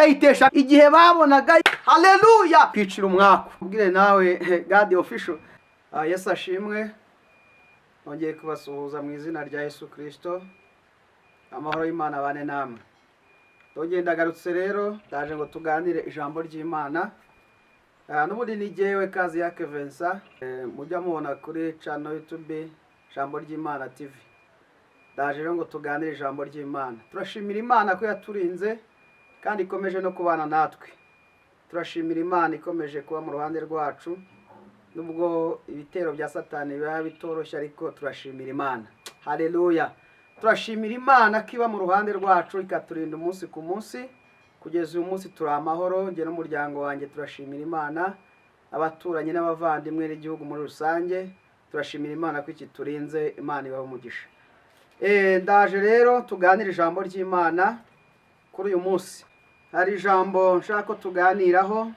bakayitesha igihe babonaga. Haleluya, kwicira umwaku. Ubwire nawe God official. Yesu ashimwe. Nongeye kubasuhuza mu izina rya Yesu Kristo. Amahoro y'Imana bane namwe. Nongeye ndagarutse rero, ndaje ngo tuganire ijambo ry'Imana. N'ubundi ni jewe kazi yake Vincent. Mujya mubona kuri channel YouTube Ijambo ry'Imana TV. Ndaje rero ngo tuganire ijambo ry'Imana. Turashimira Imana ko yaturinze kandi ikomeje no kubana natwe. Turashimira Imana ikomeje kuba mu ruhande rwacu. Nubwo ibitero bya Satani biba bitoroshye ariko turashimira Imana. Haleluya. Turashimira Imana kiba mu ruhande rwacu ikaturinda umunsi ku munsi. Kugeza uyu munsi turi amahoro, nge n'umuryango wanjye turashimira Imana, abaturanyi n'abavandimwe n'igihugu muri rusange turashimira Imana ko iki turinze. Imana ibahe umugisha. Ndaje rero tuganira ijambo ry'Imana kuri uyu munsi. Hari ijambo nshaka ko tuganiraho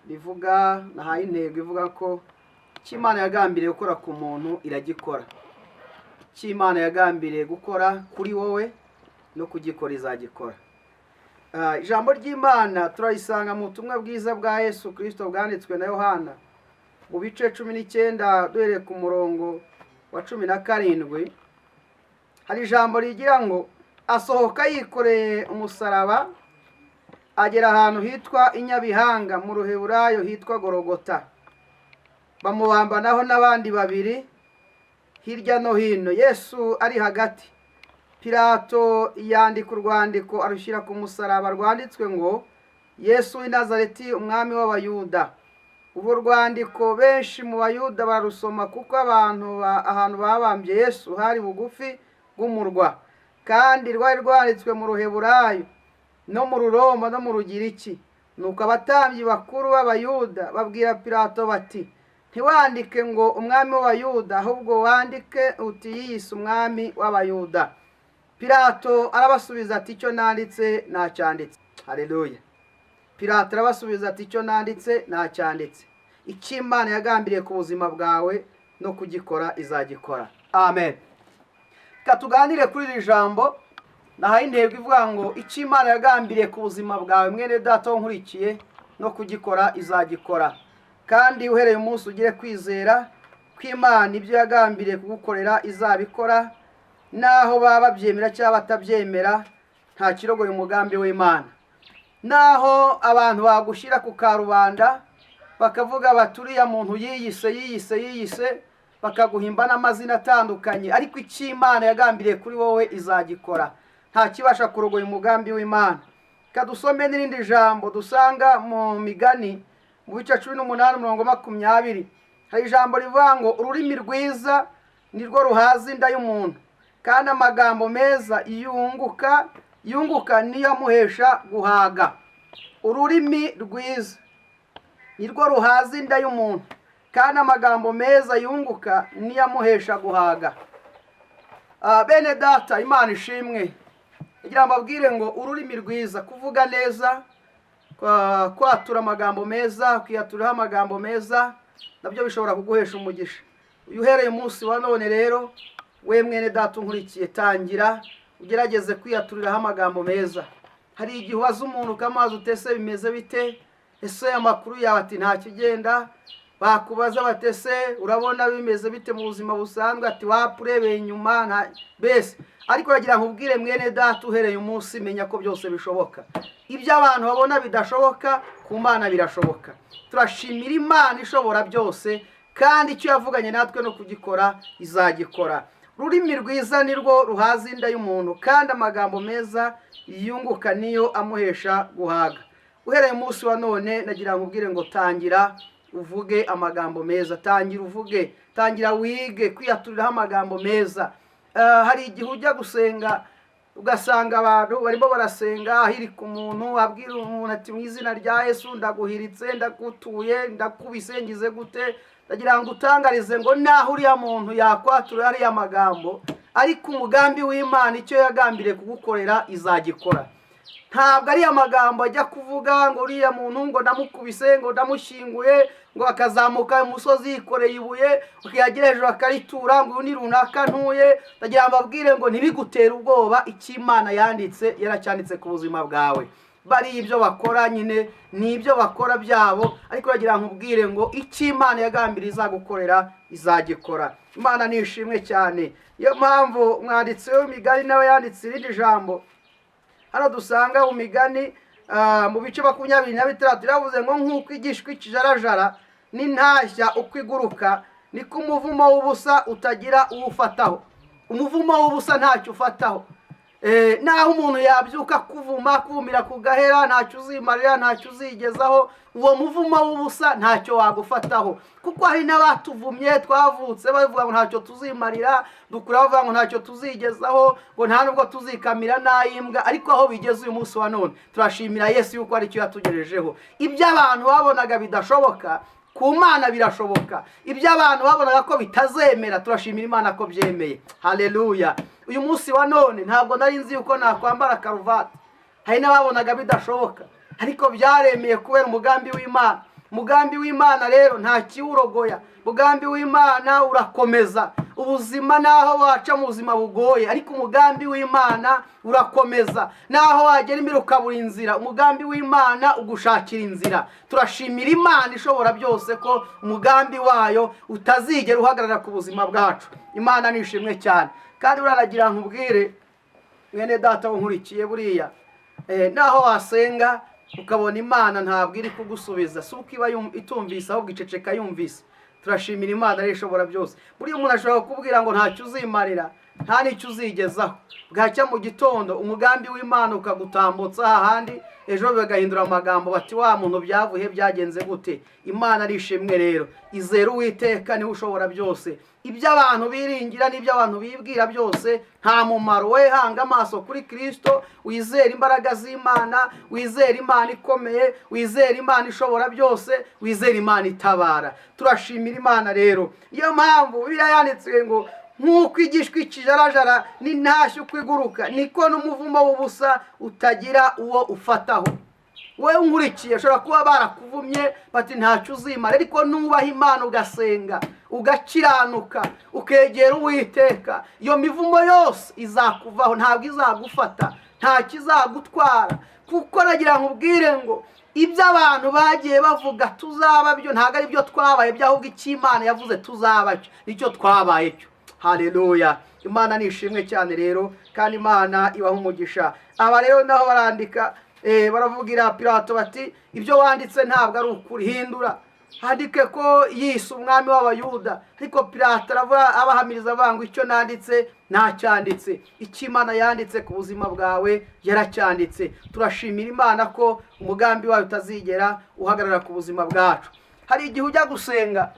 rivuga nahaye intego ivuga ko Imana yagambiriye gukora ku muntu iragikora. Imana yagambiriye gukora kuri wowe no kugikora izagikora. Ijambo ry'Imana turayisanga mu butumwa bwiza bwa Yesu Kristo bwanditswe na Yohana mu bice 19 duhereye ku murongo wa 17. Hari ijambo rigira ngo asohoka yikoreye umusaraba agera ahantu hitwa Inyabihanga, mu Ruheburayo hitwa Gologota. Bamubambanaho n'abandi babiri hirya no hino, Yesu ari hagati. Pilato yandika urwandiko arushyira ku musaraba rwanditswe ngo Yesu w'i Nazareti umwami w'Abayuda. Ubu rwandiko benshi mu Bayuda barusoma kuko ahantu babambye Yesu hari bugufi bw'umurwa, kandi rwari rwanditswe mu Ruheburayo no mu Ruroma no mu Rugiriki. Nuko abatambyi bakuru b'Abayuda babwira Pilato bati, ntiwandike ngo umwami w'Abayuda, ahubwo wandike uti yiyise umwami w'Abayuda. Pilato arabasubiza ati icyo nanditse nacyanditse. Haleluya. Pilato arabasubiza ati icyo nanditse nacyanditse. Icyo Imana yagambiriye ku buzima bwawe no kugikora izagikora. Amen. Katuganire kuri iri jambo. Nahaye intego ivuga ngo icyo Imana yagambiriye ku buzima bwawe mwene data nkurikiye no kugikora izagikora. Kandi uhereye umunsi ugire kwizera ko Imana ibyo yagambiriye kugukorera izabikora, naho baba babyemera cyangwa batabyemera, nta kirogoye umugambi w'Imana. Naho abantu bagushyira ku karubanda bakavuga baturiya muntu yiyise bakaguhimba n'amazina atandukanye, ariko icyo Imana yagambiriye kuri wowe izagikora. Nta kibasha kurogoya umugambi w'Imana. Kadusome n'irindi jambo dusanga mu Migani mu bice 18:20. Hari ijambo rivuga ngo ururimi rwiza nirwo ruhaza inda y'umuntu, kandi amagambo meza yunguka niyo amuhesha guhaga. Ururimi rwiza nirwo ruhaza inda y'umuntu, kandi amagambo meza yunguka niyo amuhesha guhaga. Bene data, Imana ishimwe. Igira mbabwire ngo ururimi rwiza, kuvuga neza, kwatura amagambo meza, kwiyaturaho amagambo meza, nabyo bishobora kuguhesha umugisha. Uhereye umunsi wa none rero, we mwene data nkurikiye, tangira ugerageze kwiyaturiraho amagambo meza. Hari igihe waza umuntu ukamaza utese bimeze bite, ese amakuru yawe ati nta kigenda, bakubaza batese urabona bimeze bite mu buzima busanzwe, ati wapurebeye inyuma nta bese. Ariko yagira nkubwire mwene data, uhereye umunsi menya ko byose bishoboka. Ibyo abantu babona bidashoboka ku Mana birashoboka. Turashimira Imana ishobora byose, kandi icyo yavuganye natwe no kugikora izagikora. Ururimi rwiza nirwo ruhaza inda y'umuntu, kandi amagambo meza yunguka niyo amuhesha guhaga. Uhereye umunsi wa none nagira nkubwire ngo tangira uvuge amagambo meza, tangira uvuge, tangira wige kwiyaturiraho amagambo meza. Hari igihe ujya gusenga ugasanga abantu barimo barasenga ahiri ku muntu, abwira umuntu ati mu izina rya Yesu ndaguhiritse, ndagutuye, ndakubise, ngize gute. Ndagira ngo utangarize ngo naho uriya muntu yakwatura ariya magambo, ariko umugambi w'Imana icyo yagambiriye kugukorera izagikora. ntabwo ari amagambo ajya kuvuga ngo uriya muntu ngo ndamukubise ngo ndamushyinguye ngo akazamuka umusozi yikoreye ibuye ukiyagira hejuru akaritura ngo uyu ni runaka ntuye. ndagira ngo mbabwire ngo ntibigutere ubwoba, icyo Imana yanditse yaracyanditse ku buzima bwawe. bari ibyo bakora nyine ni ibyo bakora byabo, ariko uragira ngo ubwire ngo icyo Imana yagambiriye izagukorera izagikora. Imana ni ishimwe cyane. Iyo mpamvu umwanditsi w'imigani nawe yanditse irindi jambo hano dusanga mu migani mu bice 26 yaravuze ngo nk'uko igishwi kijarajara n'intashya uko iguruka niko umuvumo w'ubusa utagira uwufataho. umuvumo w'ubusa ntacyo ufataho. naho umuntu yabyuka kuvumira ku gahera ntacyo uzimarira, ntacyo uzigezaho. uwo muvumo w'ubusa ntacyo wagufataho, kuko hari n'abatuvumye twavutse bavuga ngo ntacyo tuzimarira, dukura bavuga ngo ntacyo tuzigezaho, ngo nta nubwo tuzikamira nayimbwa. ariko aho bigeze uyu munsi wa none turashimira Yesu yuko ari cyo yatugejejeho. ibyo abantu babonaga bidashoboka ku Mana birashoboka. ibyo abantu babonaga ko bitazemera turashimira Imana ko byemeye. Haleluya. uyu munsi wa none ntabwo nari nzi yuko nakwambara karuvati, hari n'ababonaga bidashoboka, ariko byaremeye kubera umugambi w'Imana. umugambi w'Imana rero nta kiwurogoya. umugambi w'Imana urakomeza. ubuzima naho waca mu buzima bugoye, ariko umugambi w'Imana urakomeza. naho wagera imbere ukabura inzira, umugambi w'Imana ugushakira inzira. turashimira Imana ishobora byose ko umugambi wayo utazigera uhagarara ku buzima bwacu. Imana ni ishimwe cyane. kandi uraragira nkubwire mwene data nkurikiye, buriya naho wasenga ukabona Imana ntabwo iri kugusubiza, si uko iba itumvise ahubwo iceceka yumvise. turashimira Imana rero ishobora byose. buriya umuntu ashobora kukubwira ngo ntacyo uzimarira, nta n'icyo uzigezaho, bwacya mu gitondo umugambi w'Imana ukagutambutsa hahandi, ejo bagahindura amagambo bati wa muntu byavuye byagenze gute. Imana ari ishimwe rero. izera Uwiteka niwe ushobora byose. ibyo abantu biringira n'ibyo abantu bibwira byose nta mumaro. we hanga amaso kuri Kristo, wizera imbaraga z'Imana, wizera Imana ikomeye, wizera Imana ishobora byose, wizera Imana itabara. turashimira Imana rero. iyo mpamvu Bibiliya yanditse ngo nk'uko igishwi kijarajara n'intashya uko iguruka niko n'umuvumo w'ubusa utagira uwo ufataho. we nkurikiye ushobora kuba barakuvumye bati ntacyo uzimara, ariko nubaha Imana ugasenga ugakiranuka ukegera Uwiteka, iyo mivumo yose izakuvaho, ntabwo izagufata, ntacyo izagutwara. kuko nagira nkubwire ngo ibyo abantu bagiye bavuga tuzaba byo ntabwo ari byo twabaye, byahubwo icyo Imana yavuze tuzaba cyo nicyo twabaye cyo. Haleluya. Imana ni ishimwe cyane rero, kandi Imana ibaha umugisha. aba rero naho barandika baravugira Pilato bati ibyo wanditse ntabwo ari ukuri, hindura handike ko yise umwami w'Abayuda. ariko Pilato abahamiriza banga icyo nanditse ntacyanditse. icyo Imana yanditse ku buzima bwawe yaracyanditse. turashimira Imana ko umugambi wayo utazigera uhagarara ku buzima bwacu. hari igihe ujya gusenga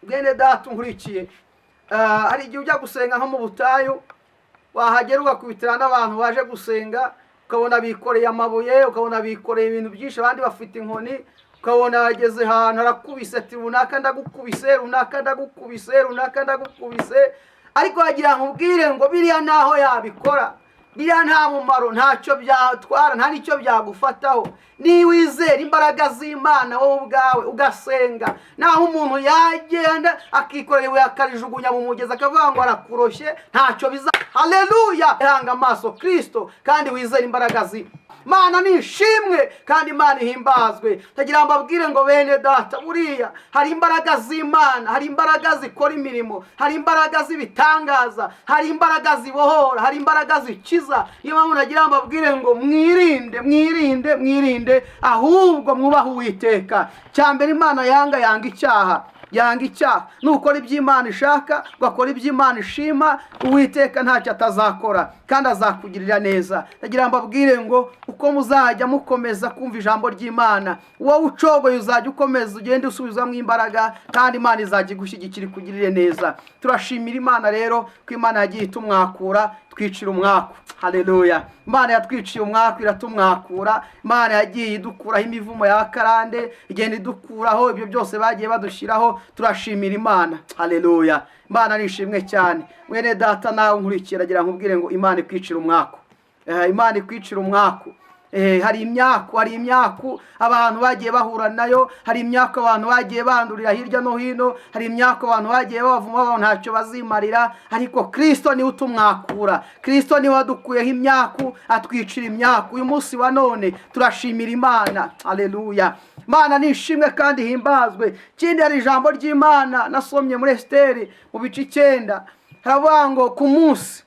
bwene data nkurikiye, hari igihe ujya gusenga nko mu butayu, wahagera ugakubitira n'abantu baje gusenga, ukabona bikoreye amabuye, ukabona bikoreye ibintu byinshi, abandi bafite inkoni, ukabona bageze ahantu harakubise ati runaka ndagukubise, runaka ndagukubise, runaka ndagukubise. ariko wagira nkubwire ngo biriya naho yabikora, biriya nta mumaro, ntacyo byatwara, nta n'icyo byagufataho. niwizera imbaraga z'Imana wowe ubwawe ugasenga, naho umuntu yagenda akikorera ibuye akarijugunya mu mugezi akavuga ngo arakuroshye, ntacyo biza. Haleluya. hanga amaso Kristo kandi wizera imbaraga Imana ni ishimwe kandi Imana ihimbazwe. tagira mbabwire ngo bene data, buriya hari imbaraga z'Imana, hari imbaraga zikora imirimo, hari imbaraga z'ibitangaza, hari imbaraga zibohora, hari imbaraga zikiza. niyo mpamvu nagira mbabwire ngo mwirinde ahubwo mwubahe Uwiteka. cyambere Imana yanga icyaha, nukora ibyo Imana ishaka, ugakora ibyo Imana ishima, Uwiteka ntacyo atazakora kandi azakugirira neza. ndagira mbabwire ngo uko muzajya mukomeza kumva ijambo ry'Imana, wowe ucogoye uzajya ukomeza ugende usubizamo imbaraga, kandi Imana izajya igushyigikira ikugirire neza. turashimira Imana rero ko Imana yagiye itumwakura twicira umwaku. Haleluya. Imana yatwiciye umwaku iratumwakura. Imana yagiye idukuraho imivumo ya karande, igenda idukuraho ibyo byose bagiye badushyiraho. turashimira Imana. Haleluya. Imana ni ishimwe cyane. mwene data nawe nkurikira agira nkubwire ngo Imana ikwicira umwaku. Imana ikwicira umwaku. hari imyaku abantu bagiye bahura nayo, hari imyaku abantu bagiye bandurira hirya no hino, hari imyaku abantu bagiye bavuma ntacyo bazimarira, ariko Kristo niwe utumwakura. Kristo niwe wadukuyeho imyaku, atwicira imyaku. Uyu munsi wa none turashimira Imana. Haleluya. Imana nishimwe kandi himbazwe. Ikindi hari ijambo ry'Imana nasomye muri Esiteri mu bice 9, haravuga ngo ku munsi